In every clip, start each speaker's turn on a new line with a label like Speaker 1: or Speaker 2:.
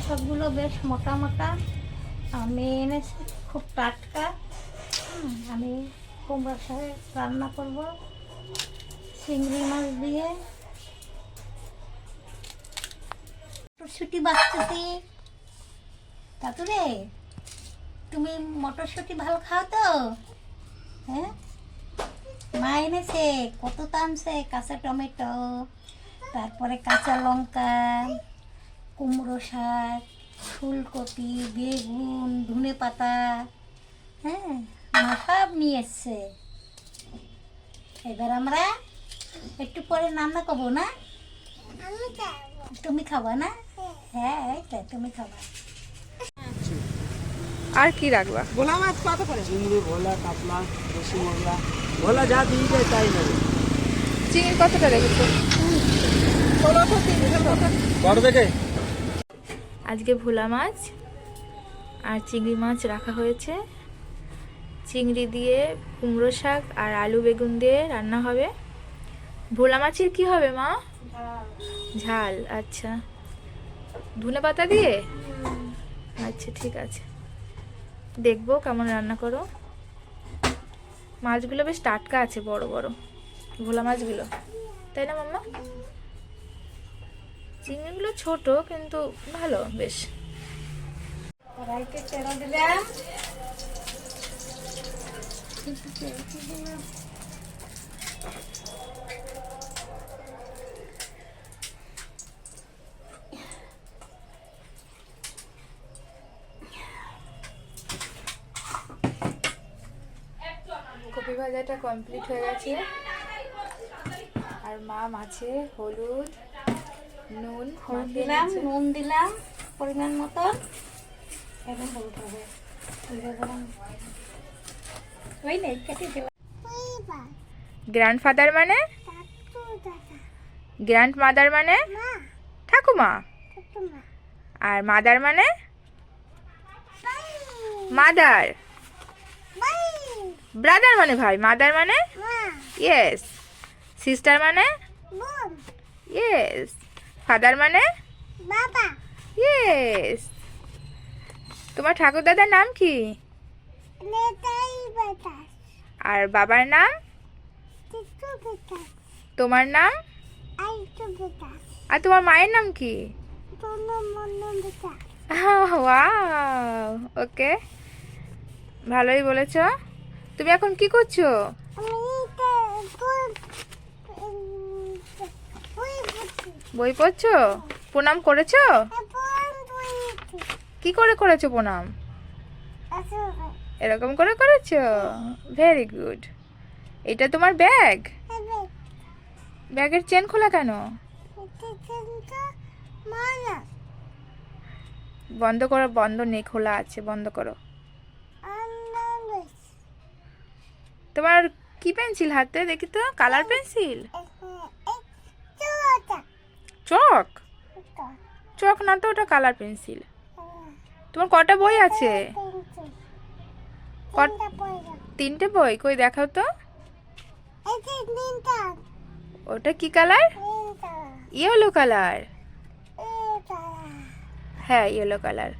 Speaker 1: শাকগুলো বেশ মোটা মোটা আমি এনেছি, খুব টাটকা। আমি কুমড়োর শাক রান্না করব চিংড়ি মাছ দিয়ে। মটরশুঁটি বাচ্চাতে তাতুরে, তুমি মটরশুঁটি ভালো খাও তো? হ্যাঁ, মা এনেছে, কত টানছে, কাঁচা টমেটো, তারপরে কাঁচা লঙ্কা, কুমড়ো শাক, ফুলকপি, বেগুন, ধনে পাতা, হ্যাঁ মা সব নিয়ে এসছে। এবার আমরা একটু পরে রান্না করবো না? তুমি খাবা না? হ্যাঁ তাই তুমি খাবা।
Speaker 2: আর কি রাখবা?
Speaker 3: ভোলা মাছ কত করে? চিংড়ি, ভোলা, কাতলা, দেশি মোগলা, ভোলা যা দিয়ে যায় তাই নেবে।
Speaker 2: চিংড়ি কতটা রেখেছো?
Speaker 3: বড় দেখে
Speaker 2: আজকে ভোলা মাছ আর চিংড়ি মাছ রাখা হয়েছে। চিংড়ি দিয়ে কুমড়ো শাক আর আলু বেগুন দিয়ে রান্না হবে। ভোলা মাছের কি হবে মা? ঝাল। আচ্ছা, ধনে পাতা দিয়ে? আচ্ছা ঠিক আছে, দেখবো কেমন রান্না করো। মাছগুলো বেশ টাটকা আছে, বড় বড় ভোলা মাছগুলো, তাই না মাম্মা? চিংড়িগুলো ছোট কিন্তু ভালো বেশ।
Speaker 1: কড়াইতে তেল দিলাম,
Speaker 2: কপি ভাজাটা কমপ্লিট হয়ে গেছে, আর মা মাছে হলুদ নুন
Speaker 1: দিলাম, নুন দিলাম পরিমাণ মতো। এখন হলুদ হবে, ওই নেই কেটে দিলাম।
Speaker 2: গ্র্যান্ডফাদার মানে? গ্র্যান্ডমাদার মানে ঠাকুমা, আর মাদার মানে মাদার। ব্রাদার মানে ভাই, মাদার মানে ইয়েস, সিস্টার মানে ইয়েস, ফাদার মানে ইয়েস। তোমার ঠাকুর দাদার নাম কি? আর বাবার নাম? তোমার নাম? আর তোমার মায়ের নাম কি? ওয়াও, ওকে, ভালোই বলেছো। তুমি এখন কি করছো? বই পড়ছো? প্রণাম করেছো? কি করে করেছো প্রণাম? এরকম করে করেছো, ভেরি গুড। এটা তোমার ব্যাগ? ব্যাগের চেন খোলা কেন? বন্ধ করো, বন্ধ নেই, খোলা আছে, বন্ধ করো। তোমার কি পেন্সিল হাতে দেখি তো? Colour pencil? চক? চক না তো, ওটা কালার পেন্সিল। তোমার কটা বই আছে? তিনটে বই? কই দেখাও তো। ওটা কি কালার? Yellow colour. হ্যাঁ ইয়েলো কালার।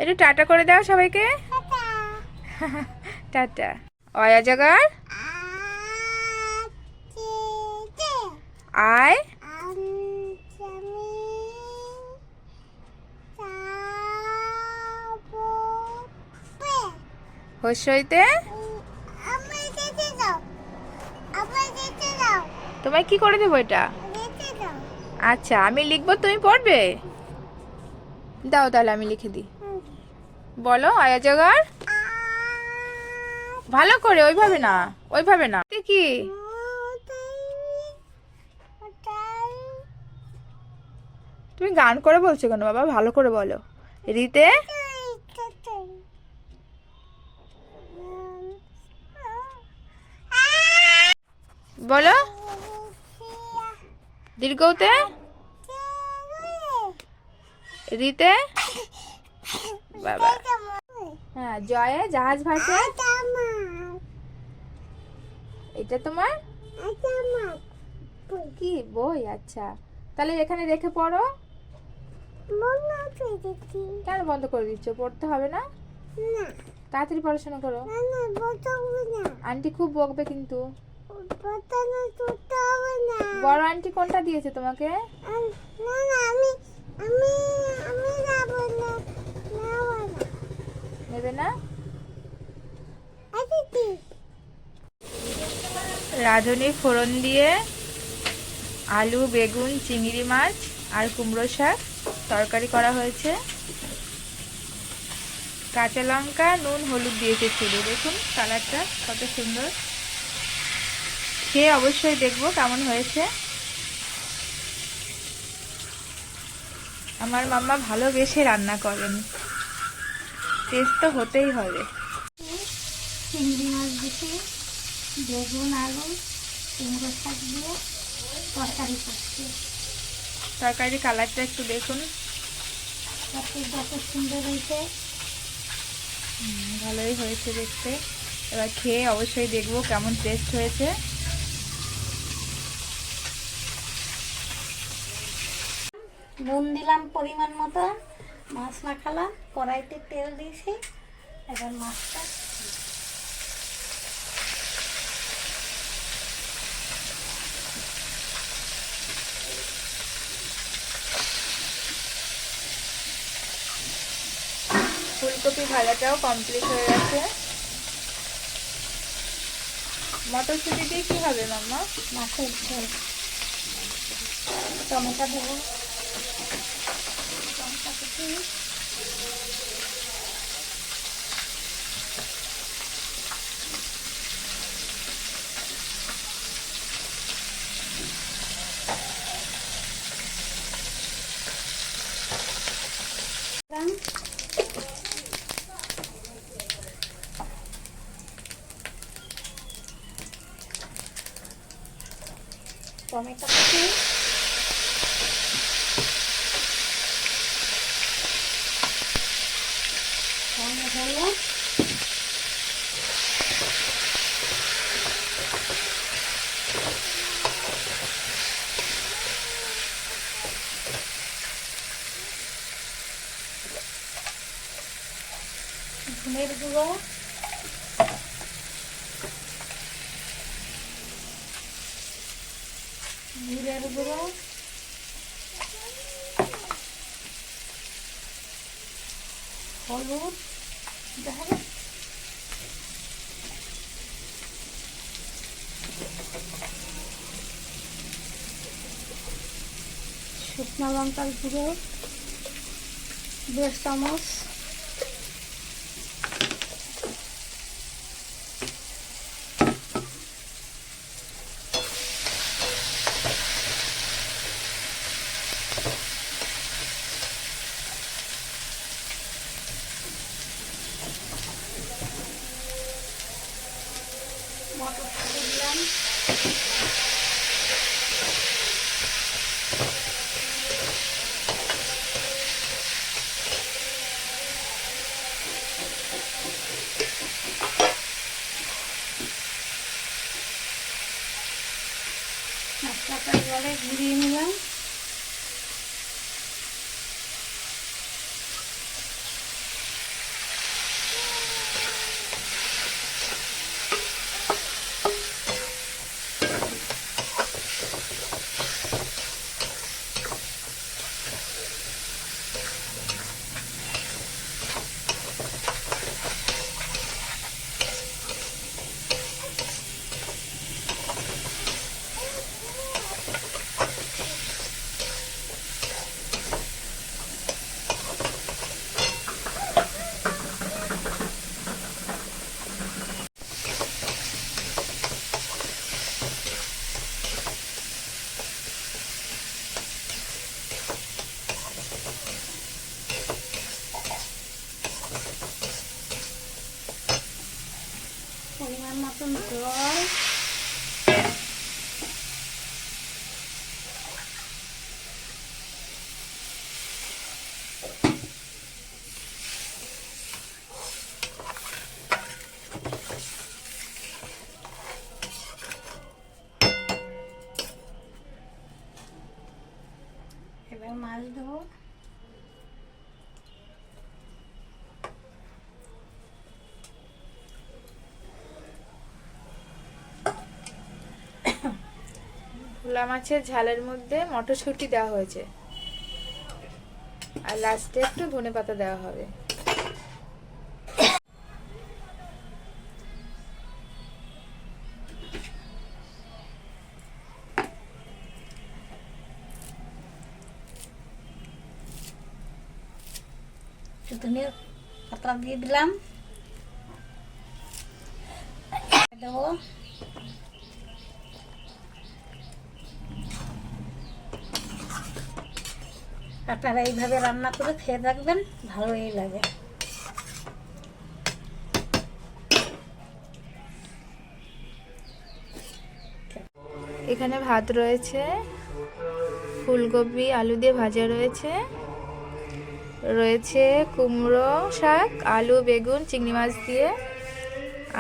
Speaker 2: একটু টাটা করে দাও সবাইকে। টাটা। অয়া জাগার আয়, হইতে তোমায় কি করে দেবো এটা? আচ্ছা আমি লিখবো, তুমি পড়বে? দাও তাহলে আমি লিখে দিই। বলো আয়া জাগার। ভালো করে, ওইভাবে না, ওইভাবে না। কি তুমি গান করে বলছো কেন বাবা? ভালো করে বলো। রিতে বলো। দীর্ঘতে রিতে বাবা। হ্যাঁ জয়ে জাহাজ ভাসে। এটা তোমার কি বই? আচ্ছা তাহলে এখানে রেখে পড়ো। কেন বন্ধ করে দিচ্ছ? পড়তে হবে না? তাড়াতাড়ি পড়াশোনা করো। আন্টি খুব বকবে কিন্তু। বড় আন্টি কোনটা দিয়েছে তোমাকে? নেবে না? রাঁধুনি ফোড়ন দিয়ে আলু, বেগুন, চিংড়ি মাছ আর কুমড়ো শাক তরকারি করা হয়েছে। কাঁচা লঙ্কা, নুন, হলুদ দিয়েছে শুধু। দেখুন কালারটা কত সুন্দর। খেয়ে অবশ্যই দেখবো কেমন হয়েছে। আমার মাম্মা ভালোবেসে রান্না করেন, টেস্ট তো হতেই হবে।
Speaker 1: চিংড়ি মাছ দিতে বেগুন, আলু, কুমড়ো শাক দিয়ে তরকারি করছি।
Speaker 2: তরকারির কালারটা একটু দেখুন,
Speaker 1: তরকারি কত সুন্দর হয়েছে।
Speaker 2: ভালোই হয়েছে দেখতে। এবার খেয়ে অবশ্যই দেখবো কেমন টেস্ট হয়েছে।
Speaker 1: নুন দিলাম পরিমাণ মতো, মাছ মাখালাম, কড়াইতে তেল দিয়েছি। এবার মাছটা
Speaker 2: ফুলকপি ভাজাটাও কমপ্লিট হয়ে গেছে। মটরশুঁটি দিয়ে কি হবে মাম্মা?
Speaker 1: মাছের ঝোল। টমেটো দেবো, টমেটো কুচি, টমেটো কুচি, হলুদ, ধনের গুঁড়ো, জিরের গুঁড়ো, হলুদ, দেখা শুকনো লঙ্কার গুঁড়ো 1.5 চামচ, মটরশুঁটি দিলাম, মশলাটা জলে ঘুরিয়ে নিলাম। পরিমাণ মতন জল, এবার মাছ দেবো।
Speaker 2: ভোলা মাছের ঝালের মধ্যে মটরশুঁটি দেওয়া হয়েছে আর লাস্টে একটু ধনেপাতা দেওয়া হবে।
Speaker 1: ধনিয়া পাতা দিয়ে দিলাম, দেবো আপনারা এইভাবে রান্না করে খেয়ে থাকবেন, ভালোই লাগে।
Speaker 2: এখানে ভাত রয়েছে, ফুলকপি আলু দিয়ে ভাজা রয়েছে, রয়েছে কুমড়ো শাক, আলু বেগুন চিংড়ি মাছ দিয়ে,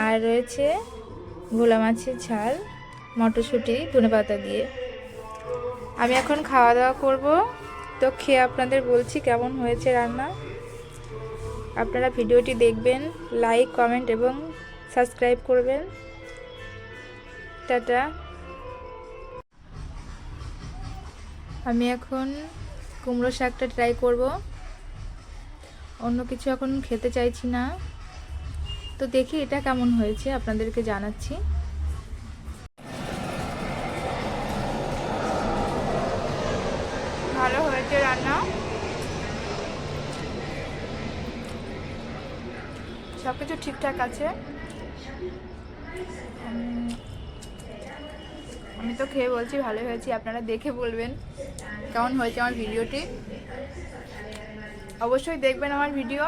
Speaker 2: আর রয়েছে ভোলা মাছের ঝাল মটরশুঁটি ধনেপাতা দিয়ে। আমি এখন খাওয়া দাওয়া করব, তো খেয়ে আপনাদের বলছি কেমন হয়েছে রান্না। আপনারা ভিডিওটি দেখবেন, লাইক কমেন্ট এবং সাবস্ক্রাইব করবেন। টাটা। আমি এখন কুমড়ো শাকটা ট্রাই করব, অন্য কিছু এখন খেতে চাইছি না, তো দেখি এটা কেমন হয়েছে আপনাদেরকে জানাচ্ছি। ভালো হয়েছে রান্না, সব কিছু ঠিকঠাক আছে। আমি তো খেয়ে বলছি ভালো হয়েছে, আপনারা দেখে বলবেন কেমন হয়েছে আমার ভিডিওটি। অবশ্যই দেখবেন আমার ভিডিও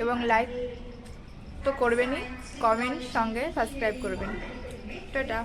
Speaker 2: এবং লাইক তো করবেনই, কমেন্ট সঙ্গে সাবস্ক্রাইব করবেন। টাটা।